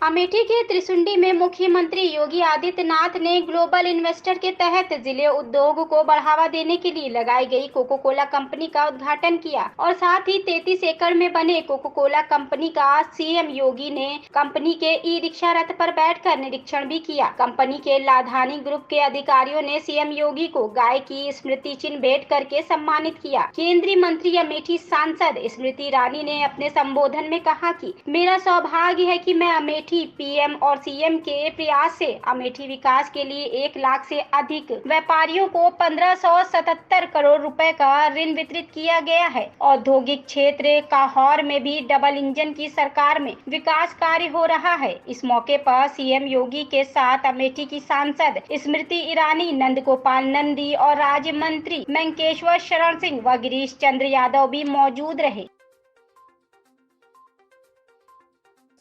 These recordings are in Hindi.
अमेठी के त्रिशुंडी में मुख्यमंत्री योगी आदित्यनाथ ने ग्लोबल इन्वेस्टर के तहत जिले उद्योग को बढ़ावा देने के लिए लगाई गई कोको कोला कंपनी का उद्घाटन किया और साथ ही 33 एकड़ में बने कोको कोला कंपनी का सीएम योगी ने कंपनी के ई रिक्शा रथ पर बैठकर निरीक्षण भी किया। कंपनी के लाधानी ग्रुप के अधिकारियों ने सीएम योगी को गाय की स्मृति चिन्ह भेंट करके सम्मानित किया। केंद्रीय मंत्री अमेठी सांसद स्मृति ईरानी ने अपने संबोधन में कहा कि मेरा सौभाग्य है कि मैं अमेठी पीएम और सीएम के प्रयास से अमेठी विकास के लिए 1 लाख से अधिक व्यापारियों को 1577 करोड़ रुपए का ऋण वितरित किया गया है। औद्योगिक क्षेत्र काहौर में भी डबल इंजन की सरकार में विकास कार्य हो रहा है। इस मौके पर सीएम योगी के साथ अमेठी की सांसद स्मृति ईरानी, नंद गोपाल नंदी और राज्य मंत्री मंकेश्वर शरण सिंह व गिरीश चंद्र यादव भी मौजूद रहे।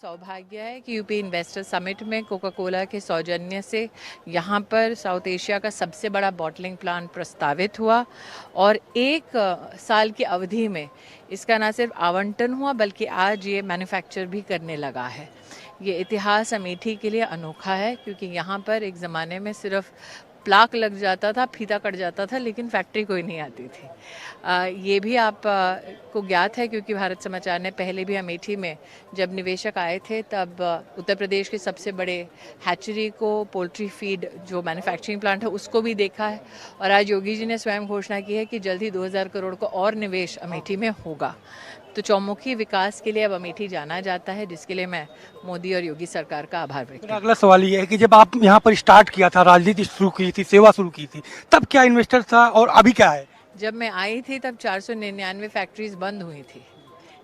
सौभाग्य है कि यूपी इन्वेस्टर समिट में कोका कोला के सौजन्य से यहाँ पर साउथ एशिया का सबसे बड़ा बॉटलिंग प्लांट प्रस्तावित हुआ और 1 साल की अवधि में इसका न सिर्फ आवंटन हुआ बल्कि आज ये मैन्युफैक्चर भी करने लगा है। ये इतिहास अमेठी के लिए अनोखा है क्योंकि यहाँ पर एक ज़माने में सिर्फ प्लाक लग जाता था, फीता कट जाता था, लेकिन फैक्ट्री कोई नहीं आती थी। ये भी आप को ज्ञात है क्योंकि भारत समाचार ने पहले भी अमेठी में जब निवेशक आए थे तब उत्तर प्रदेश के सबसे बड़े हैचरी को, पोल्ट्री फीड जो मैन्युफैक्चरिंग प्लांट है उसको भी देखा है और आज योगी जी ने स्वयं घोषणा की है कि जल्द ही 2000 करोड़ का और निवेश अमेठी में होगा। तो चौमुखी विकास के लिए अब अमेठी जाना जाता है, जिसके लिए मैं मोदी और योगी सरकार का आभार व्यक्त करती हूं। अगला सवाल ये है कि जब आप यहाँ पर स्टार्ट किया था, राजनीति शुरू की थी, सेवा शुरू की थी, तब क्या इन्वेस्टर था और अभी क्या है? जब मैं आई थी तब 499 फैक्ट्रीज बंद हुई थी।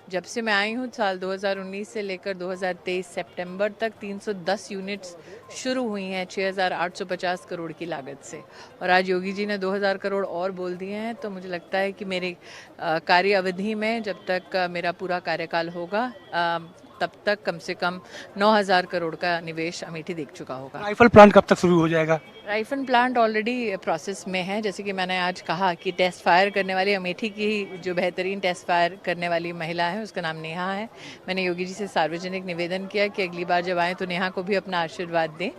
जब से मैं आई हूँ साल 2019 से लेकर 2023 सितंबर तक 310 यूनिट्स शुरू हुई हैं 6850 करोड़ की लागत से और आज योगी जी ने 2000 करोड़ और बोल दिए हैं। तो मुझे लगता है कि मेरी कार्य अवधि में जब तक मेरा पूरा कार्यकाल होगा तब तक कम से कम 9000 करोड़ का निवेश अमेठी देख चुका होगा। राइफल प्लांट कब तक शुरू हो जाएगा? राइफल प्लांट ऑलरेडी प्रोसेस में है। जैसे कि मैंने आज कहा कि टेस्ट फायर करने वाली अमेठी की जो बेहतरीन टेस्ट फायर करने वाली महिला है उसका नाम नेहा है। मैंने योगी जी से सार्वजनिक निवेदन किया कि अगली बार जब आएँ तो नेहा को भी अपना आशीर्वाद दें।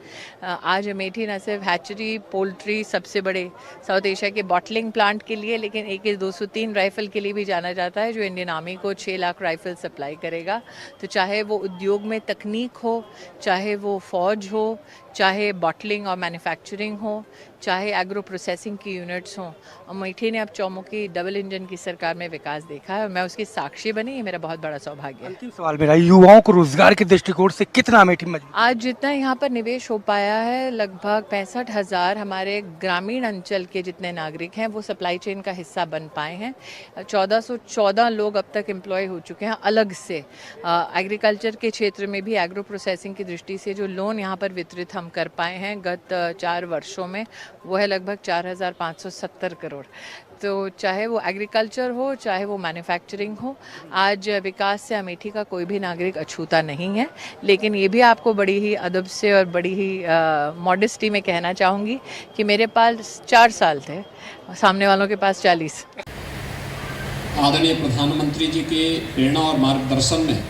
आज अमेठी न सिर्फ हैचरी, पोल्ट्री, सबसे बड़े साउथ एशिया के बॉटलिंग प्लांट के लिए, लेकिन AK-203 राइफल के लिए भी जाना जाता है जो इंडियन आर्मी को 6 लाख राइफल सप्लाई करेगा। तो चाहे वो उद्योग में तकनीक हो, चाहे वो फौज हो, चाहे बॉटलिंग और मैन्युफैक्चरिंग हो, चाहे एग्रो प्रोसेसिंग की यूनिट्स हों, अमेठी ने अब चौमुखी डबल इंजन की सरकार में विकास देखा है और मैं उसकी साक्षी बनी। ये मेरा बहुत बड़ा सौभाग्य है। अंतिम सवाल मेरा, युवाओं को रोजगार के दृष्टिकोण से कितना अमेठी मजबूत? आज जितना यहाँ पर निवेश हो पाया है, लगभग 65,000 हमारे ग्रामीण अंचल के जितने नागरिक हैं वो सप्लाई चेन का हिस्सा बन पाए हैं। 1414 लोग अब तक एम्प्लॉय हो चुके हैं अलग से। एग्रीकल्चर के क्षेत्र में भी एग्रो प्रोसेसिंग की दृष्टि से जो लोन यहाँ पर वितरित हम कर पाए हैं गत 4 वर्षों में वो है लगभग 4570 करोड़। तो चाहे वो एग्रीकल्चर हो, चाहे वो मैन्युफैक्चरिंग हो, आज विकास से अमेठी का कोई भी नागरिक अछूता नहीं है। लेकिन ये भी आपको बड़ी ही अदब से और बड़ी ही मॉडेस्टी में कहना चाहूँगी कि मेरे पास 4 साल थे, सामने वालों के पास 40। आदरणीय प्रधानमंत्री जी के प्रेरणा और मार्गदर्शन में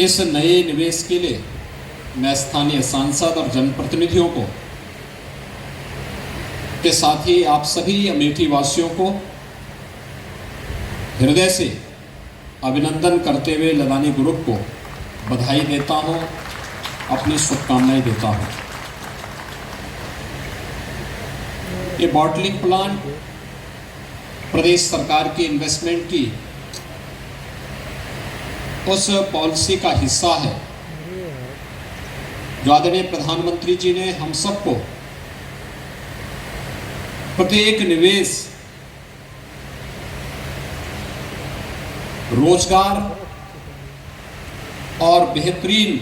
इस नए निवेश के लिए मैं स्थानीय सांसद और जनप्रतिनिधियों को के साथ ही आप सभी अमेठी वासियों को हृदय से अभिनंदन करते हुए लदानी ग्रुप को बधाई देता हूं, अपनी शुभकामनाएं देता हूं। ये बॉटलिंग प्लांट प्रदेश सरकार की इन्वेस्टमेंट की उस पॉलिसी का हिस्सा है जो आदरणीय प्रधानमंत्री जी ने हम सबको प्रत्येक निवेश, रोजगार और बेहतरीन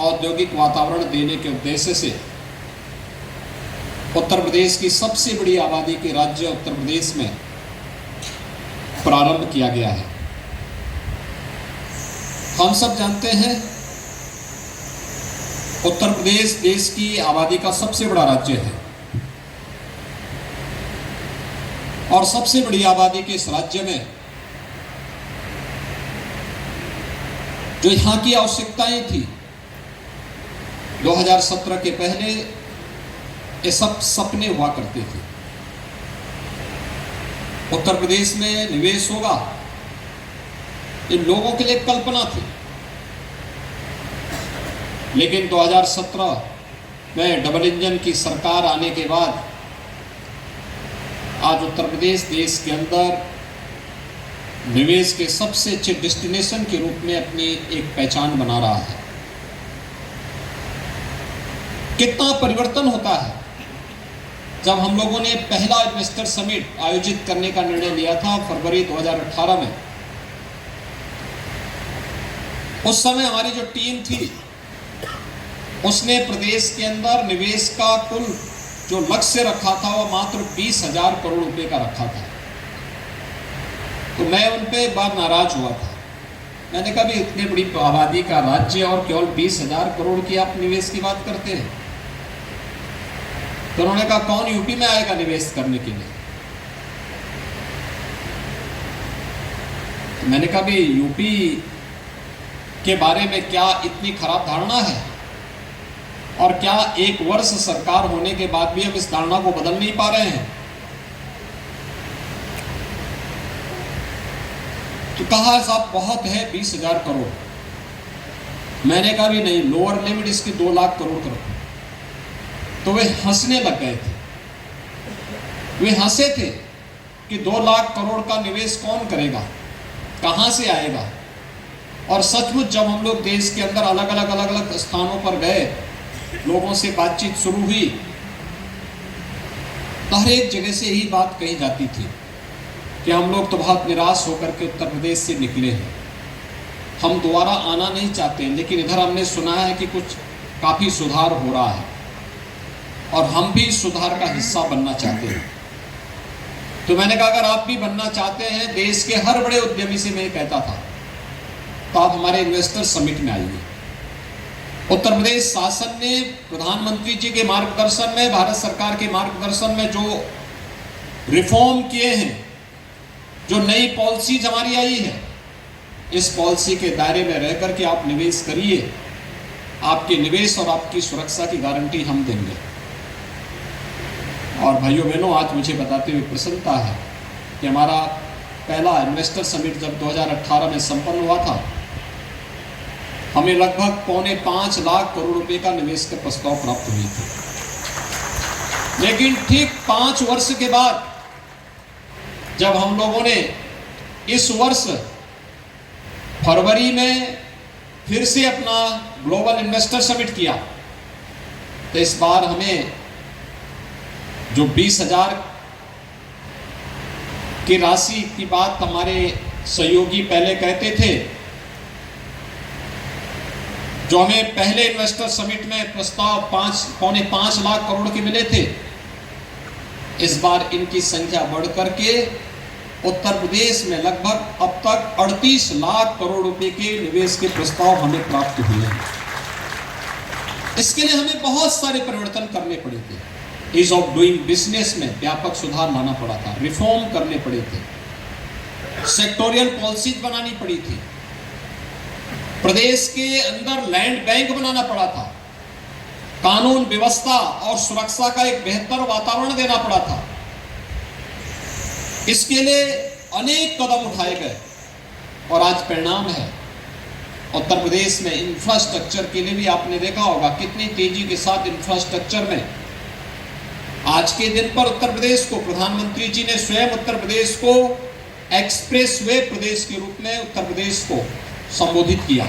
औद्योगिक वातावरण देने के उद्देश्य से उत्तर प्रदेश की सबसे बड़ी आबादी के राज्य उत्तर प्रदेश में प्रारंभ किया गया है। हम सब जानते हैं उत्तर प्रदेश देश की आबादी का सबसे बड़ा राज्य है और सबसे बड़ी आबादी के इस राज्य में जो यहाँ की आवश्यकताएं थी 2017 के पहले, ये सब सपने हुआ करते थे। उत्तर प्रदेश में निवेश होगा, ये लोगों के लिए कल्पना थी। लेकिन 2017 में डबल इंजन की सरकार आने के बाद आज उत्तर प्रदेश देश के अंदर निवेश के सबसे अच्छे डेस्टिनेशन के रूप में अपनी एक पहचान बना रहा है। कितना परिवर्तन होता है। जब हम लोगों ने पहला इन्वेस्टर समिट आयोजित करने का निर्णय लिया था फरवरी 2018 में, उस समय हमारी जो टीम थी उसने प्रदेश के अंदर निवेश का कुल जो लक्ष्य रखा था वो मात्र 20,000 करोड़ रुपए का रखा था। तो मैं उन पे एक बार नाराज हुआ था। मैंने कहा भी इतनी बड़ी आबादी का राज्य और केवल 20,000 करोड़ की आप निवेश की बात करते हैं। तो उन्होंने कहा कौन यूपी में आएगा निवेश करने के लिए। तो मैंने कहा भी यूपी के बारे में क्या इतनी खराब धारणा है, और क्या एक वर्ष सरकार होने के बाद भी हम इस धारणा को बदल नहीं पा रहे हैं। तो कहा साहब बहुत है 20,000 करोड़। मैंने कहा भी नहीं, लोअर लिमिट इसकी 2 लाख करोड़ कर रखो। तो वे हंसने लग गए थे। वे हंसे थे कि 2 लाख करोड़ का निवेश कौन करेगा, कहां से आएगा। और सचमुच जब हम लोग देश के अंदर अलग अलग स्थानों पर गए, लोगों से बातचीत शुरू हुई, तो हर एक जगह से यही बात कही जाती थी कि हम लोग तो बहुत निराश होकर के उत्तर प्रदेश से निकले हैं, हम दोबारा आना नहीं चाहते। लेकिन इधर हमने सुना है कि कुछ काफ़ी सुधार हो रहा है और हम भी सुधार का हिस्सा बनना चाहते हैं। तो मैंने कहा अगर आप भी बनना चाहते हैं, देश के हर बड़े उद्यमी से मैं कहता था, तो आप हमारे इन्वेस्टर समिट में आइए। उत्तर प्रदेश शासन ने प्रधानमंत्री जी के मार्गदर्शन में, भारत सरकार के मार्गदर्शन में जो रिफॉर्म किए हैं, जो नई पॉलिसीज हमारी आई है, इस पॉलिसी के दायरे में रह करके आप निवेश करिए। आपके निवेश और आपकी सुरक्षा की गारंटी हम देंगे। और भाइयों बहनों, आज मुझे बताते हुए प्रसन्नता है कि हमारा पहला इन्वेस्टर समिट जब 2018 में संपन्न हुआ था, हमें लगभग 4.25 लाख करोड़ रुपए का निवेश का प्रस्ताव प्राप्त हुए थे। लेकिन ठीक 5 वर्ष के बाद जब हम लोगों ने इस वर्ष फरवरी में फिर से अपना ग्लोबल इन्वेस्टर समिट किया, तो इस बार हमें जो 20,000 की राशि की बात हमारे सहयोगी पहले कहते थे, जो हमें पहले इन्वेस्टर समिट में प्रस्ताव 5.25 लाख करोड़ के मिले थे, इस बार इनकी संख्या बढ़ करके उत्तर प्रदेश में लगभग अब तक 38 लाख करोड़ रुपए के निवेश के प्रस्ताव हमें प्राप्त हुए हैं। इसके लिए हमें बहुत सारे परिवर्तन करने पड़े थे। ईज ऑफ डूइंग बिजनेस में व्यापक सुधार लाना पड़ा था, रिफॉर्म करने पड़े थे, सेक्टोरियल पॉलिसीज बनानी पड़ी थी, प्रदेश के अंदर लैंड बैंक बनाना पड़ा था, कानून व्यवस्था और सुरक्षा का एक बेहतर वातावरण देना पड़ा था। इसके लिए अनेक कदम उठाए गए और आज परिणाम है। उत्तर प्रदेश में इंफ्रास्ट्रक्चर के लिए भी आपने देखा होगा कितनी तेजी के साथ इंफ्रास्ट्रक्चर में आज के दिन पर उत्तर प्रदेश को प्रधानमंत्री जी ने स्वयं उत्तर प्रदेश को एक्सप्रेसवे प्रदेश के रूप में उत्तर प्रदेश को संबोधित किया।